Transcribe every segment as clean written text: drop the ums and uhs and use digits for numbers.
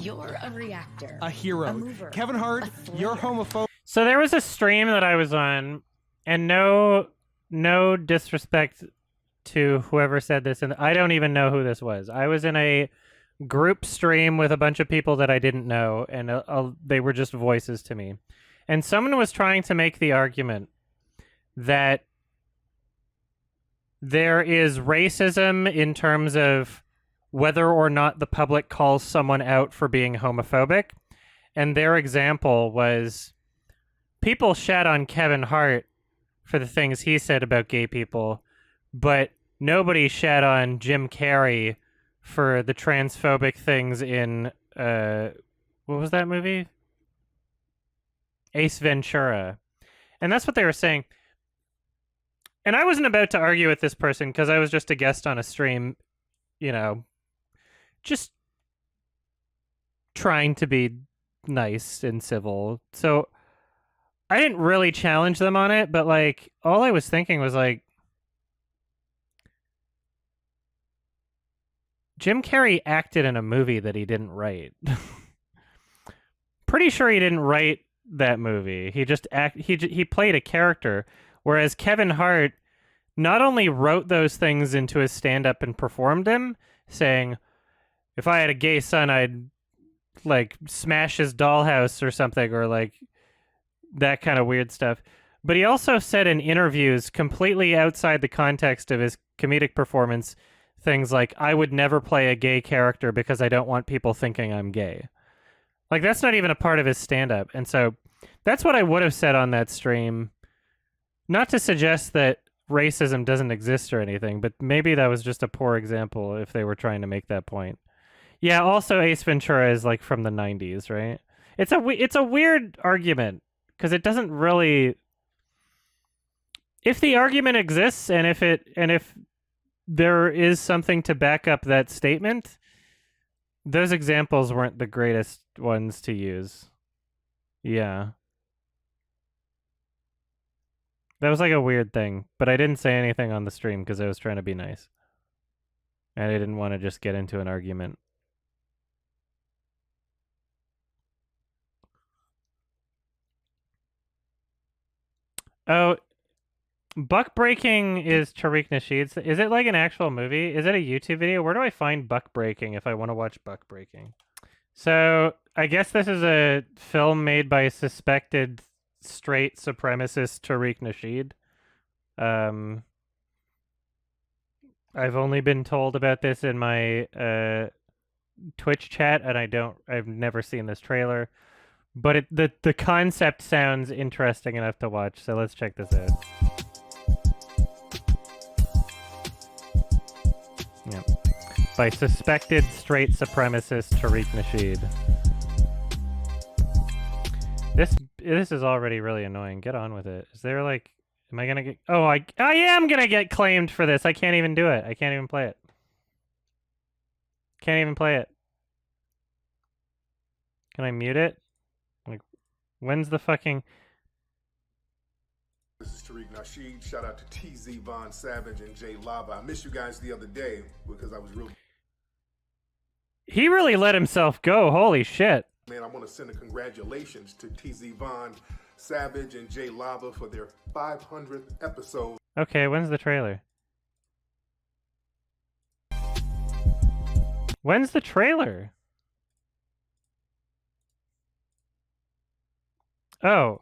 You're a reactor. A hero. A mover, Kevin Hart, you're homophobic. So there was a stream that I was on, and no disrespect to whoever said this, and I don't even know who this was. I was in a group stream with a bunch of people that I didn't know, and they were just voices to me. And someone was trying to make the argument that there is racism in terms of whether or not the public calls someone out for being homophobic. And their example was people shat on Kevin Hart for the things he said about gay people, but nobody shat on Jim Carrey for the transphobic things in, what was that movie? Ace Ventura. And that's what they were saying. And I wasn't about to argue with this person because I was just a guest on a stream, you know, just trying to be nice and civil. So I didn't really challenge them on it, but like all I was thinking was like, Jim Carrey acted in a movie that he didn't write. Pretty sure he didn't write that movie. He just he played a character, whereas Kevin Hart not only wrote those things into his stand-up and performed them, saying, if I had a gay son, I'd like smash his dollhouse or something, or like that kind of weird stuff. But he also said in interviews, completely outside the context of his comedic performance, things like, I would never play a gay character because I don't want people thinking I'm gay. Like, that's not even a part of his stand-up. And so that's what I would have said on that stream. Not to suggest that racism doesn't exist or anything, but maybe that was just a poor example if they were trying to make that point. Yeah, also Ace Ventura is like from the 90s, right? It's a weird argument because it doesn't really... If the argument exists and if there is something to back up that statement, those examples weren't the greatest ones to use. Yeah. That was like a weird thing, but I didn't say anything on the stream because I was trying to be nice. And I didn't want to just get into an argument. Oh, Buck Breaking is Tariq Nasheed. Is it like an actual movie? Is it a YouTube video? Where do I find Buck Breaking if I want to watch Buck Breaking? So I guess this is a film made by suspected straight supremacist Tariq Nasheed. I've only been told about this in my Twitch chat, and I've never seen this trailer. But the concept sounds interesting enough to watch, so let's check this out. Yeah. By suspected straight supremacist Tariq Nasheed. This is already really annoying. Get on with it. Is there like... Am I gonna get... Oh, I am gonna get claimed for this. I can't even do it. I can't even play it. Can't even play it. Can I mute it? Like, when's the fucking... This is Tariq Nasheed. Shout out to TZ Von Savage and Jay Lava. I missed you guys the other day because I was really... He really let himself go. Holy shit. Man, I want to send a congratulations to TZ Von Savage and Jay Lava for their 500th episode. Okay, when's the trailer? When's the trailer? Oh.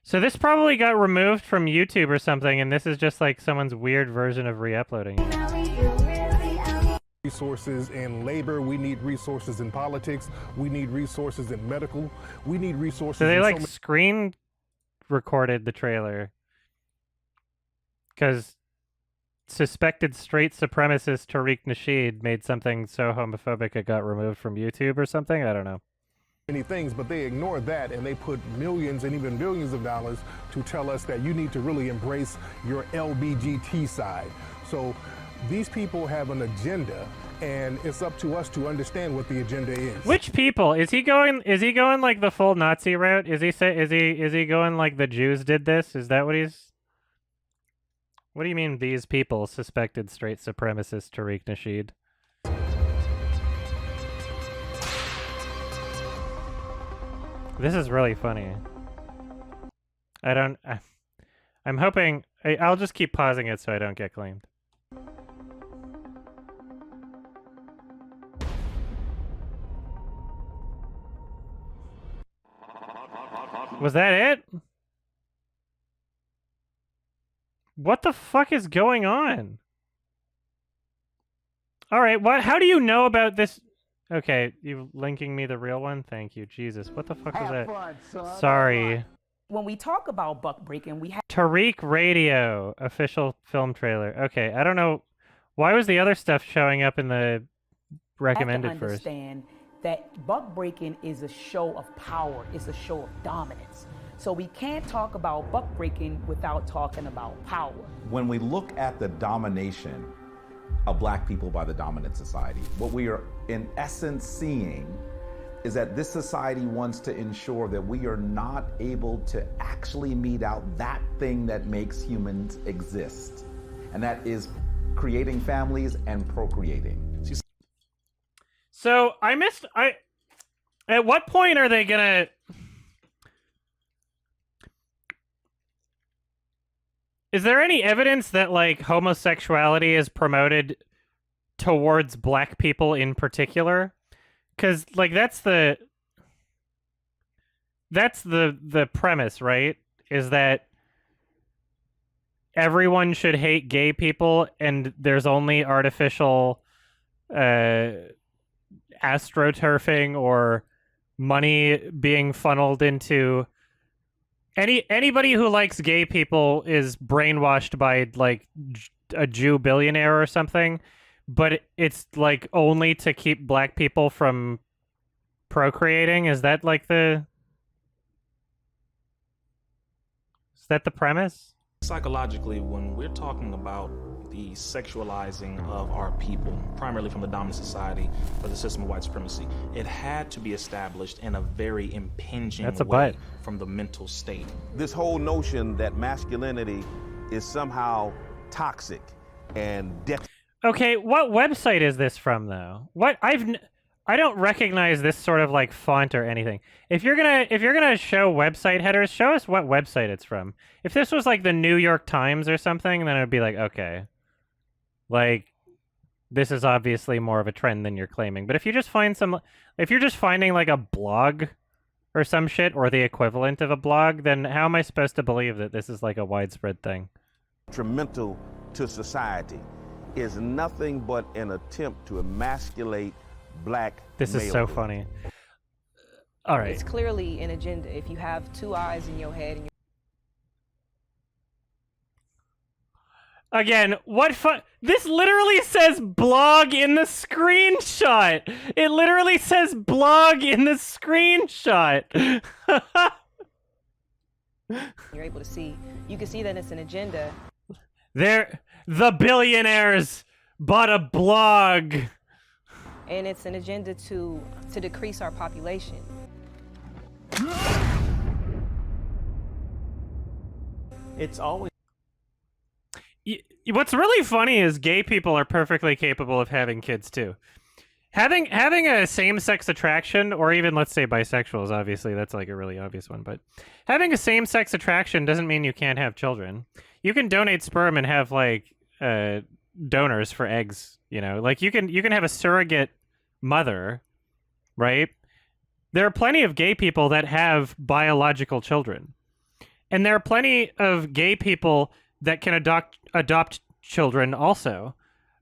So this probably got removed from YouTube or something, and this is just like someone's weird version of re-uploading it. Resources in labor, we need resources in politics, we need resources in medical, we need resources so they in like screen recorded the trailer because suspected straight supremacist Tariq Nasheed made something so homophobic it got removed from YouTube or something. I don't know. Many things, but they ignore that and they put millions and even billions of dollars to tell us that you need to really embrace your LBGT side. So these people have an agenda, and it's up to us to understand what the agenda is. Which people? Is he going like the full Nazi route? Is he going like the Jews did this? Is that what he's... What do you mean these people? Suspected straight supremacist Tariq Nasheed. This is really funny. I'm hoping... I'll just keep pausing it so I don't get claimed. Was that it? What the fuck is going on? Alright, what? How do you know about this? Okay, you linking me the real one? Thank you. Jesus, what the fuck was that? Fun, son. Sorry. When we talk about buck breaking, we have Tariq Radio, official film trailer. Okay, I don't know. Why was the other stuff showing up in the recommended to first? understand that buck breaking is a show of power. It's a show of dominance. So we can't talk about buck breaking without talking about power. When we look at the domination of black people by the dominant society, what we are in essence seeing is that this society wants to ensure that we are not able to actually mete out that thing that makes humans exist. And that is creating families and procreating. So at what point are they gonna... Is there any evidence that, like, homosexuality is promoted towards black people in particular? Because, like, that's the premise, right? Is that everyone should hate gay people and there's only artificial astroturfing or money being funneled into... Anybody who likes gay people is brainwashed by, like, a Jew billionaire or something, but it's, like, only to keep black people from procreating? Is that, like, Is that the premise? Psychologically, when we're talking about the sexualizing of our people, primarily from the dominant society or the system of white supremacy, it had to be established in a very impinging way from the mental state. This whole notion that masculinity is somehow toxic and Okay, what website is this from, though? I don't recognize this sort of, like, font or anything. If you're gonna show website headers, show us what website it's from. If this was, like, the New York Times or something, then it would be like, okay. Like, this is obviously more of a trend than you're claiming. But if you just find if you're just finding, like, a blog or some shit, or the equivalent of a blog, then how am I supposed to believe that this is, like, a widespread thing? detrimental to society is nothing but an attempt to emasculate black This is so funny. All right. It's clearly an agenda. If you have two eyes in your head and Again, what this literally says blog in the screenshot. It literally says blog in the screenshot. you're able to see, you can see that it's an agenda. The billionaires bought a blog. And it's an agenda to decrease our population. It's always What's really funny is gay people are perfectly capable of having kids too. Having a same-sex attraction, or even let's say bisexuals, obviously that's like a really obvious one, but having a same-sex attraction doesn't mean you can't have children. You can donate sperm and have like donors for eggs, you know? Like you can have a surrogate mother, right? There are plenty of gay people that have biological children. And there are plenty of gay people that can adopt children also.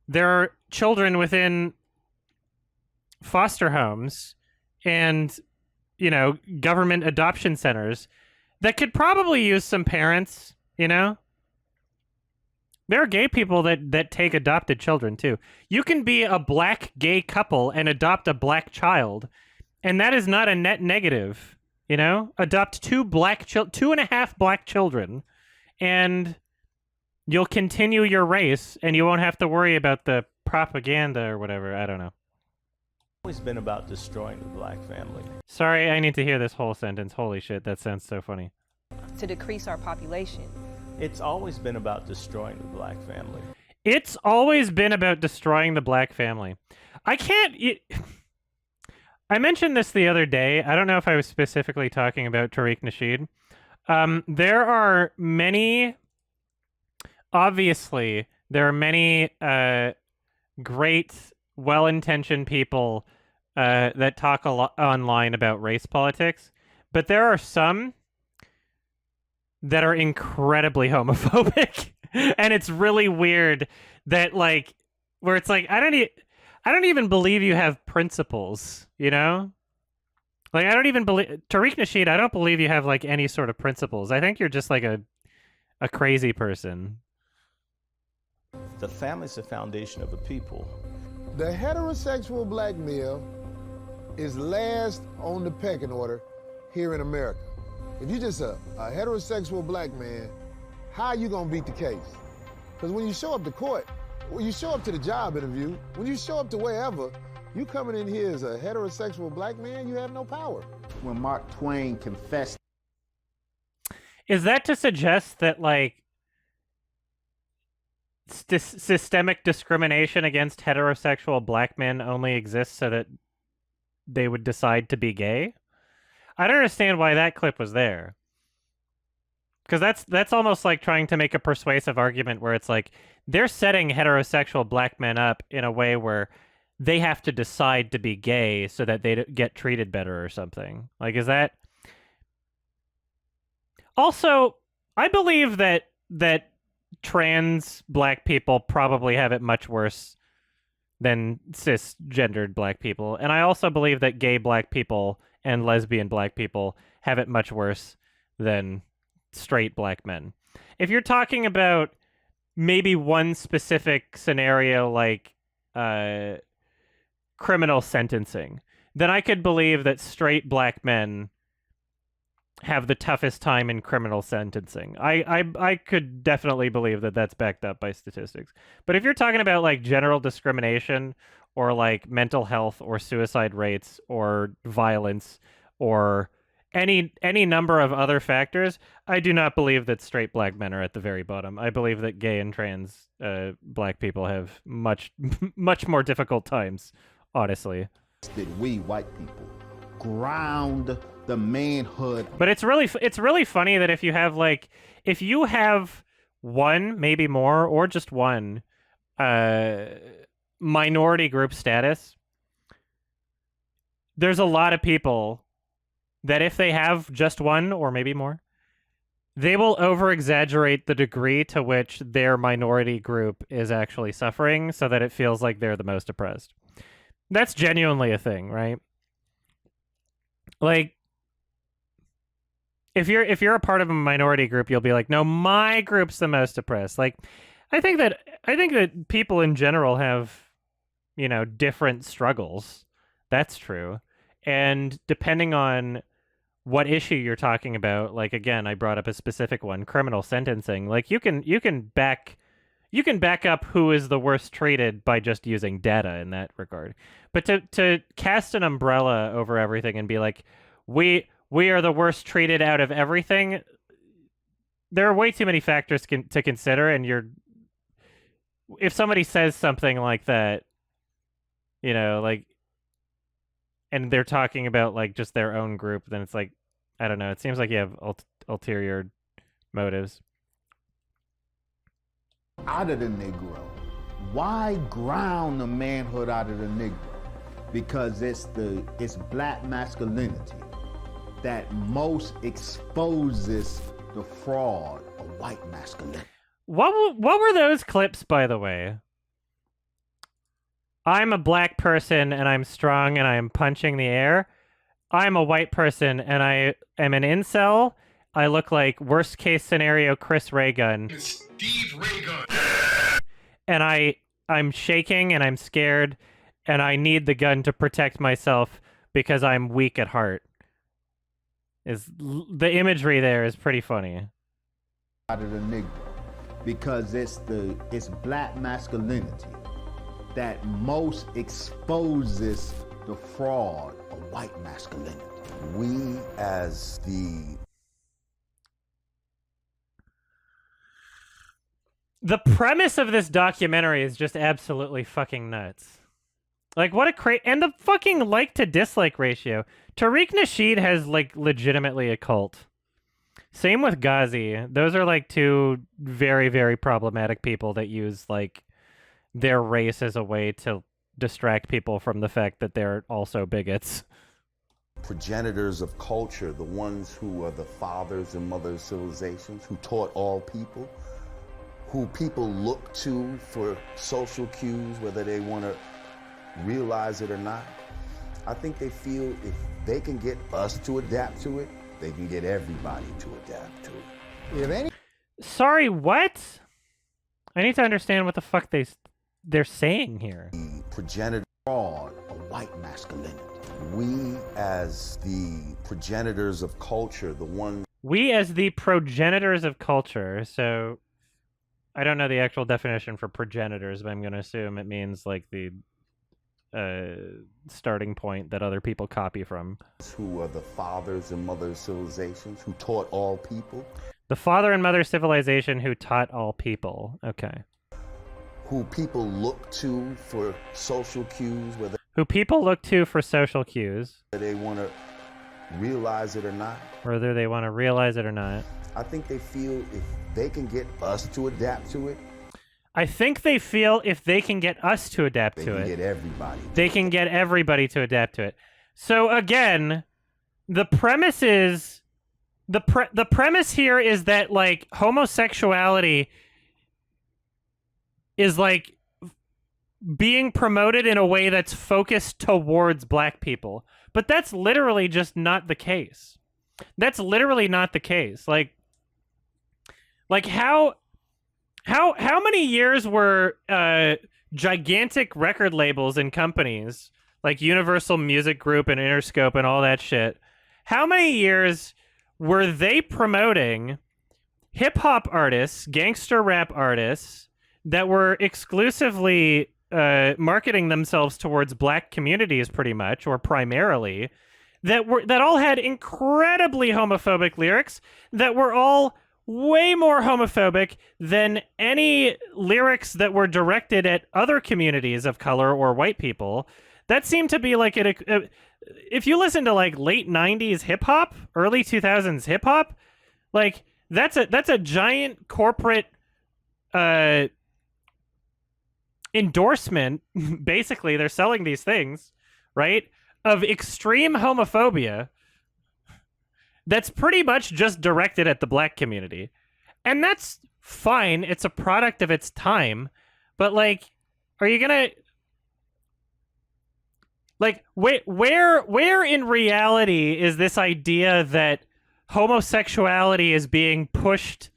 There are children within foster homes and, you know, government adoption centers that could probably use some parents, you know? There are gay people that take adopted children too. You can be a black gay couple and adopt a black child, and that is not a net negative, you know? Adopt 2.5 black children, and you'll continue your race, and you won't have to worry about the propaganda or whatever. I don't know. always been about destroying the black family. Sorry, I need to hear this whole sentence. Holy shit, that sounds so funny. To decrease our population. It's always been about destroying the black family. It's always been about destroying the black family. I mentioned this the other day. I don't know if I was specifically talking about Tariq Nasheed. There are many, obviously, there are many great, well-intentioned people that talk a lot online about race politics, but there are some that are incredibly homophobic. And it's really weird that, like, where it's like, I don't even believe you have principles, you know? Like, I don't even believe Tariq Nasheed, I don't believe you have like any sort of principles. I think you're just like a crazy person. The family's the foundation of a people. The heterosexual black male is last on the pecking order here in America. If you're just a heterosexual black man, how are you gonna beat the case? Because when you show up to court, when you show up to the job interview, when you show up to wherever, you coming in here as a heterosexual black man, you have no power. When Mark Twain confessed. Is that to suggest that, like, systemic discrimination against heterosexual black men only exists so that they would decide to be gay? I don't understand why that clip was there. Because that's almost like trying to make a persuasive argument where it's like, they're setting heterosexual black men up in a way where they have to decide to be gay so that they get treated better or something. Like, is that... Also, I believe that trans black people probably have it much worse than cisgendered black people. And I also believe that gay black people and lesbian black people have it much worse than straight black men. If you're talking about maybe one specific scenario like criminal sentencing, then I could believe that straight black men have the toughest time in criminal sentencing. I could definitely believe that that's backed up by statistics. But if you're talking about like general discrimination or like mental health or suicide rates or violence or any number of other factors, I do not believe that straight black men are at the very bottom. I believe that gay and trans black people have much more difficult times, honestly. That we white people ground the manhood. But it's really funny that if you have one, maybe more, or just one minority group status, there's a lot of people that if they have just one or maybe more, they will over-exaggerate the degree to which their minority group is actually suffering so that it feels like they're the most oppressed. That's genuinely a thing, right? Like, if you're a part of a minority group, you'll be like, no, my group's the most oppressed. Like, I think that people in general have, you know, different struggles. That's true. And depending on what issue you're talking about, like, again, I brought up a specific one, criminal sentencing. Like, you can back up who is the worst treated by just using data in that regard. But to cast an umbrella over everything and be like, we are the worst treated out of everything, there are way too many factors to consider, and if somebody says something like that, you know, like, and they're talking about like just their own group, then it's like, I don't know, it seems like you have ulterior motives. Out of the Negro. Why ground the manhood out of the Negro? Because it's black masculinity that most exposes the fraud of white masculinity. What were those clips, by the way? I'm a black person and I'm strong and I'm punching the air. I'm a white person and I am an incel. I look like worst case scenario Chris Ray Gun. Steve Ray Gun. And I'm shaking and I'm scared and I need the gun to protect myself because I'm weak at heart. The imagery there is pretty funny. Out of the Negro. Because it's black masculinity that most exposes the fraud of white masculinity. We as The premise of this documentary is just absolutely fucking nuts. Like, what a and the fucking like to dislike ratio. Tariq Nasheed has, like, legitimately a cult. Same with Ghazi. Those are, like, two very, very problematic people that use, like, their race as a way to distract people from the fact that they're also bigots. Progenitors of culture, the ones who are the fathers and mothers of civilizations, who taught all people, who people look to for social cues, whether they want to realize it or not. I think they feel if they can get us to adapt to it, they can get everybody to adapt to it. If any Sorry, what? I need to understand what the fuck they're saying here. The progenitor fraud of white masculinity. We as the progenitors of culture, the ones... We as the progenitors of culture, so I don't know the actual definition for progenitors, but I'm going to assume it means like the starting point that other people copy from. Who are the fathers and mothers of civilizations, who taught all people. The father and mother civilization who taught all people. Okay. Who people look to for social cues, whether who people look to for social cues. They want to realize it or not. Whether they want to realize it or not. I think they feel if they can get us to adapt to it. I think they feel if they can get us to adapt to it. They can get everybody. They can get everybody to adapt to it. So again, the premise is the premise here is that like homosexuality is like being promoted in a way that's focused towards black people. But that's literally just not the case. That's literally not the case. Like how many years were gigantic record labels and companies like Universal Music Group and Interscope and all that shit, how many years were they promoting hip-hop artists, gangster rap artists that were exclusively marketing themselves towards black communities pretty much, or primarily, that all had incredibly homophobic lyrics that were all way more homophobic than any lyrics that were directed at other communities of color or white people. That seemed to be like if you listen to like late 90s hip hop, early 2000s hip hop, like that's a giant corporate endorsement. Basically, they're selling these things, right, of extreme homophobia that's pretty much just directed at the black community. And that's fine. It's a product of its time. But, like, are you gonna... Like, where in reality is this idea that homosexuality is being pushed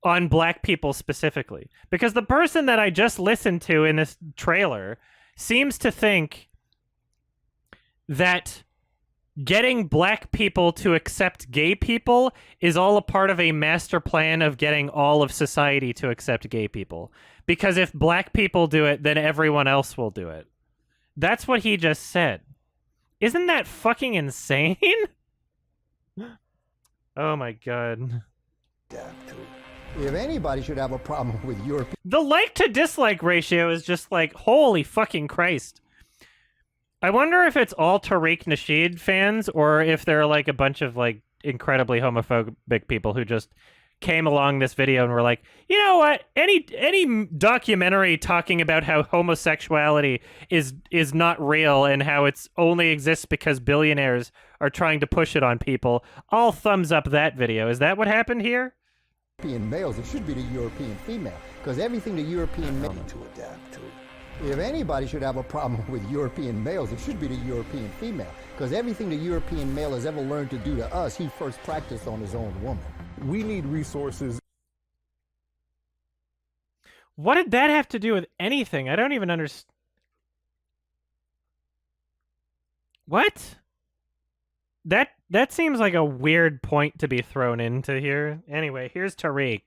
on black people specifically? Because the person that I just listened to in this trailer seems to think that getting black people to accept gay people is all a part of a master plan of getting all of society to accept gay people. Because if black people do it, then everyone else will do it. That's what he just said. Isn't that fucking insane? Oh my god. If anybody should have a problem with Europe, the like to dislike ratio is just like, holy fucking Christ. I wonder if it's all Tariq Nasheed fans or if there are like a bunch of like incredibly homophobic people who just came along this video and were like, you know what? Any documentary talking about how homosexuality is not real and how it's only exists because billionaires are trying to push it on people, I'll thumbs up that video. Is that what happened here? European males, it should be the European female, because everything the European male to adapt to. If anybody should have a problem with European males, it should be the European female, because everything the European male has ever learned to do to us, he first practiced on his own woman. We need resources. What did that have to do with anything? I don't even understand. What? That seems like a weird point to be thrown into here. Anyway, here's Tariq.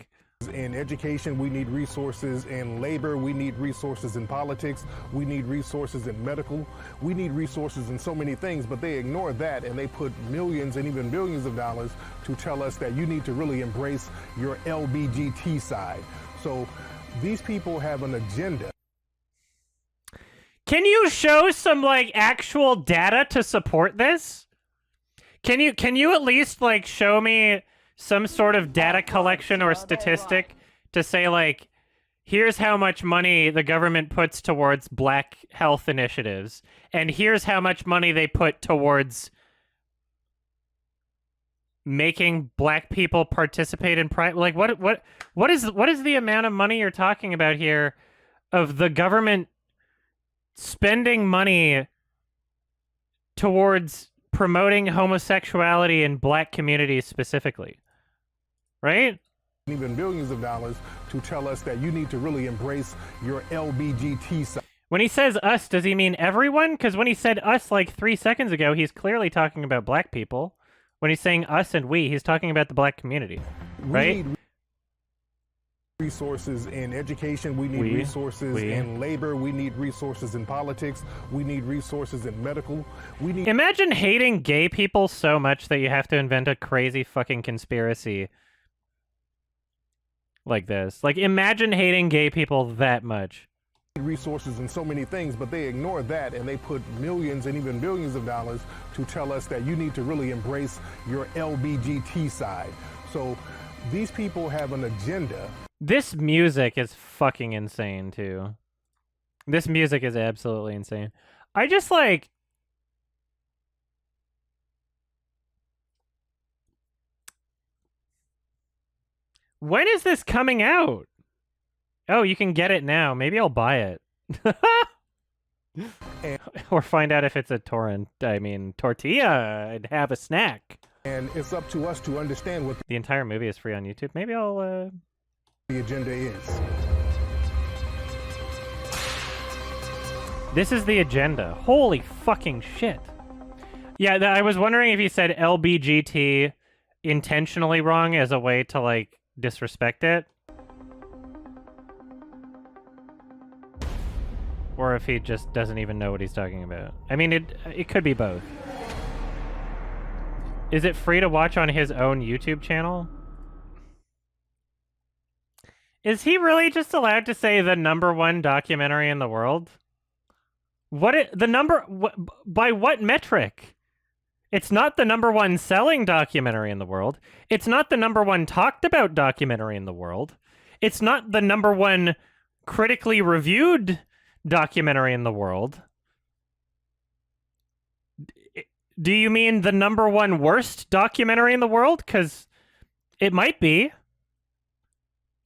In education, we need resources. In labor, we need resources. In politics, we need resources. In medical, we need resources in so many things, but they ignore that and they put millions and even billions of dollars to tell us that you need to really embrace your LBGT side. So these people have an agenda. Can you show some like actual data to support this? Can you at least like show me some sort of data collection or statistic to say like, here's how much money the government puts towards black health initiatives, and here's how much money they put towards making black people participate in private. Like, what is the amount of money you're talking about here of the government spending money towards promoting homosexuality in black communities specifically, right? Even billions of dollars to tell us that you need to really embrace your LBGT side. When he says us, does he mean everyone? Because when he said us like 3 seconds ago, he's clearly talking about black people. When he's saying us and we, he's talking about the black community, right? We need resources in education, we need resources in labor, we need resources in politics, we need resources in medical, we need... Imagine hating gay people so much that you have to invent a crazy fucking conspiracy like this. Like, imagine hating gay people that much. Resources in so many things, but they ignore that and they put millions and even billions of dollars to tell us that you need to really embrace your LBGT side. So these people have an agenda. This music is fucking insane, too. This music is absolutely insane. I just, like... When is this coming out? Oh, you can get it now. Maybe I'll buy it. Or find out if it's a torrent. I mean, tortilla and have a snack. And it's up to us to understand what the entire movie is free on YouTube. Maybe I'll... the agenda is. This is the agenda. Holy fucking shit. Yeah, I was wondering if he said LBGT intentionally wrong as a way to, like, disrespect it. Or if he just doesn't even know what he's talking about. I mean, it could be both. Is it free to watch on his own YouTube channel? Is he really just allowed to say the #1 documentary in the world? By what metric? It's not the #1 selling documentary in the world. It's not the #1 talked about documentary in the world. It's not the #1 critically reviewed documentary in the world. Do you mean the #1 worst documentary in the world? Because it might be.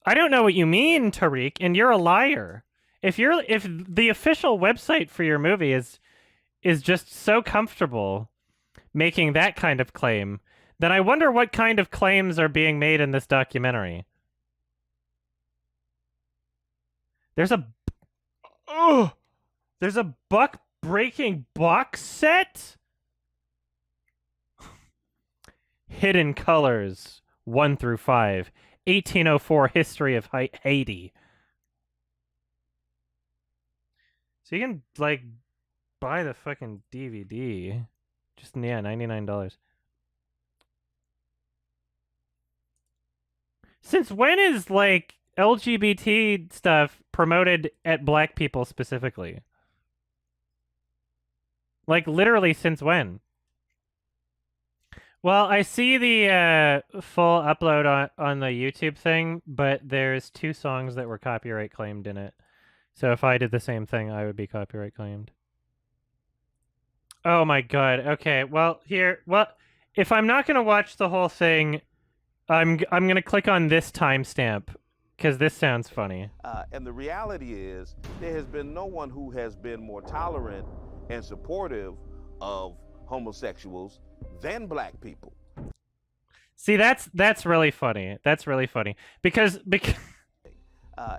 I don't know what you mean, Tariq, and you're a liar. If the official website for your movie is just so comfortable making that kind of claim, then I wonder what kind of claims are being made in this documentary. There's a buck-breaking box set? Hidden Colors 1 through 5. 1804 History of Haiti. So you can, like, buy the fucking DVD. Just, yeah, $99. Since when is, like, LGBT stuff promoted at black people specifically? Like, literally since when? Well, I see the full upload on the YouTube thing, but there's 2 songs that were copyright claimed in it. So if I did the same thing, I would be copyright claimed. Oh my god. Okay, well, if I'm not going to watch the whole thing, I'm going to click on this timestamp, because this sounds funny. And the reality is, there has been no one who has been more tolerant and supportive of homosexuals than black people. See, that's really funny. That's really funny. Because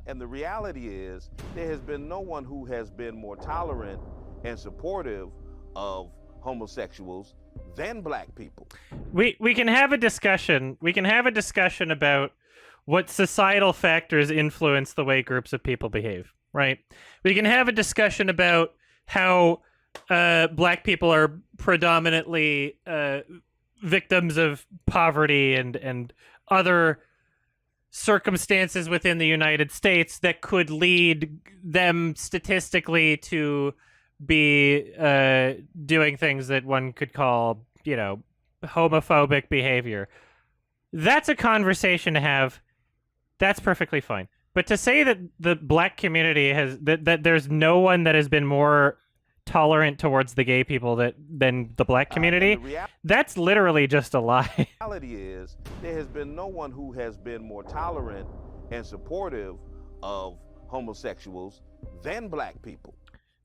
and the reality is, there has been no one who has been more tolerant and supportive of homosexuals than black people. We can have a discussion. We can have a discussion about what societal factors influence the way groups of people behave, right? We can have a discussion about how black people are predominantly victims of poverty and other circumstances within the United States that could lead them statistically to be doing things that one could call, homophobic behavior. That's a conversation to have. That's perfectly fine. But to say that the black community that there's no one that has been more tolerant towards the gay people than the black community, that's literally just a lie. The reality is there has been no one who has been more tolerant and supportive of homosexuals than black people.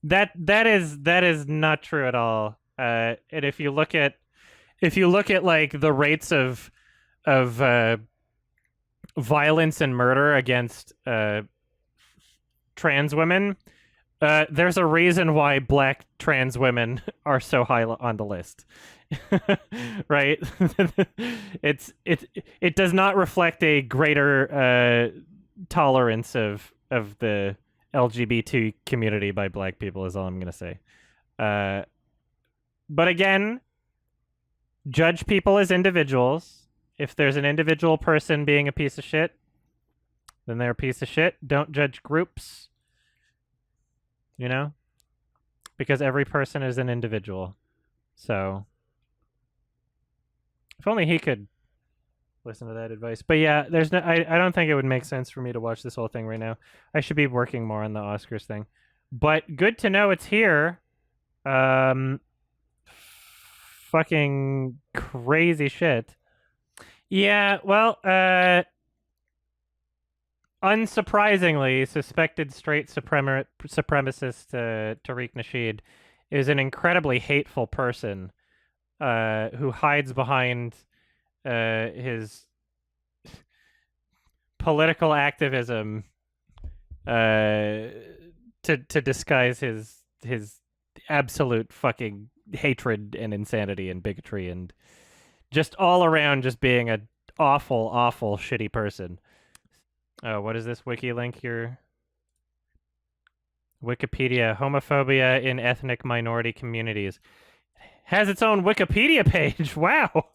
That is not true at all. And if you look at like the rates of violence and murder against trans women, there's a reason why black trans women are so high on the list. Right? It does not reflect a greater tolerance of the LGBT community by black people, is all I'm going to say. But again, judge people as individuals. If there's an individual person being a piece of shit, then they're a piece of shit. Don't judge groups, because every person is an individual. So if only he could listen to that advice. But yeah, I don't think it would make sense for me to watch this whole thing right now. I should be working more on the Oscars thing. But good to know it's here. Fucking crazy shit. Yeah, well, unsurprisingly, suspected straight supremacist Tariq Nasheed is an incredibly hateful person who hides behind his political activism to disguise his absolute fucking hatred and insanity and bigotry and just all around just being an awful, awful, shitty person. Oh, what is this wiki link here? Wikipedia, homophobia in ethnic minority communities. Has its own Wikipedia page. Wow.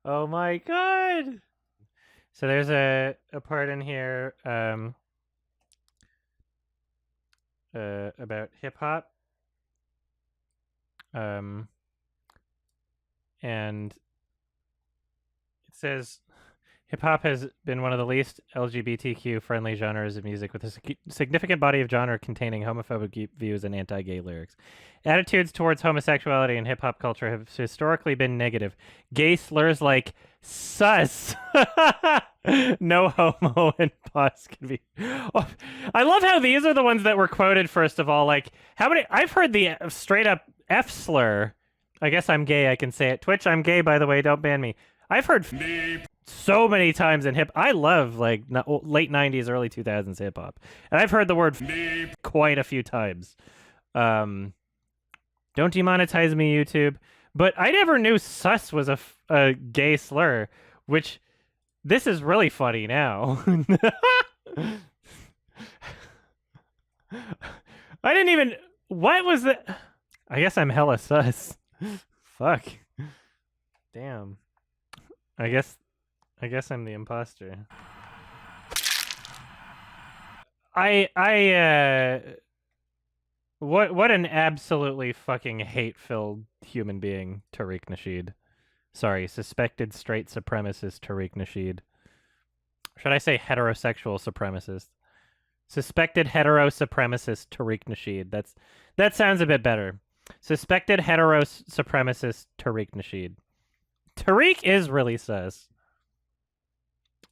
Oh my god. So there's a part in here about hip hop. And it says hip hop has been one of the least LGBTQ friendly genres of music, with a significant body of genre containing homophobic views and anti-gay lyrics. Attitudes towards homosexuality in hip hop culture have historically been negative. Gay slurs like sus, no homo, and pos can be. Oh, I love how these are the ones that were quoted first of all. Like, how many? I've heard the straight up F slur. I guess I'm gay. I can say it. Twitch, I'm gay, by the way. Don't ban me. I've heard so many times in hip. I love like late 90s, early 2000s hip hop. And I've heard the word quite a few times. Don't demonetize me, YouTube. But I never knew sus was a gay slur, which this is really funny now. I didn't even... What was that? I guess I'm hella sus. Fuck. Damn. I guess I'm the imposter. What an absolutely fucking hate-filled human being, Tariq Nasheed. Sorry, suspected straight supremacist Tariq Nasheed. Should I say heterosexual supremacist? Suspected hetero supremacist Tariq Nasheed. That sounds a bit better. Suspected hetero supremacist Tariq Nasheed. Tariq is really sus.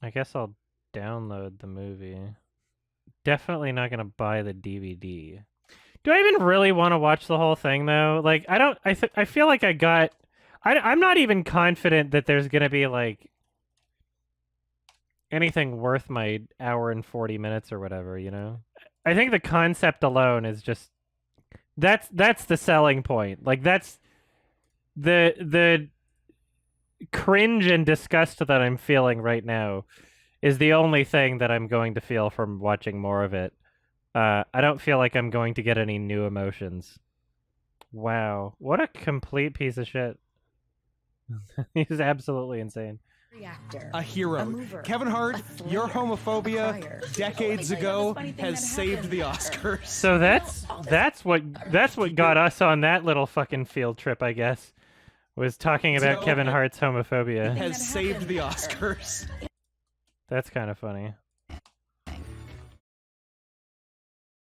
I guess I'll download the movie. Definitely not gonna buy the DVD. Do I even really want to watch the whole thing though? Like, I feel like I'm not even confident that there's gonna be like anything worth my hour and 40 minutes or whatever, I think the concept alone is just that's the selling point. Like, that's the cringe and disgust that I'm feeling right now is the only thing that I'm going to feel from watching more of it. I don't feel like I'm going to get any new emotions. Wow, what a complete piece of shit. He's absolutely insane. a hero. Kevin Hart, your homophobia decades ago has saved the Oscars. So that's what got us on that little fucking field trip, I guess. Was talking about Kevin Hart's homophobia. Has saved the Oscars. That's kind of funny.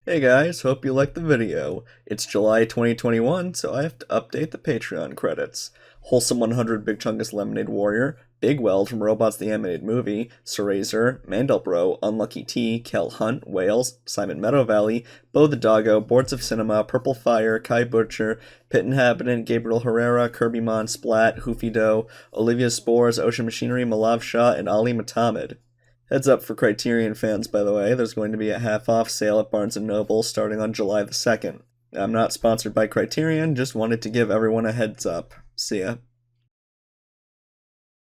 Hey guys, hope you liked the video. It's July 2021, so I have to update the Patreon credits. Wholesome 100 Big Chungus Lemonade Warrior, Big Weld from Robots the Animated Movie, Serazer, Mandelbro, Unlucky T, Kel Hunt, Wales, Simon Meadow Valley, Bo the Doggo, Boards of Cinema, Purple Fire, Kai Butcher, Pit Inhabitant, Gabriel Herrera, Kirbymon, Splat, Hoofy Doe, Olivia Spores, Ocean Machinery, Malav Shah, and Ali Matamed. Heads up for Criterion fans, by the way, there's going to be a half-off sale at Barnes & Noble starting on July the 2nd. I'm not sponsored by Criterion, just wanted to give everyone a heads up. See ya.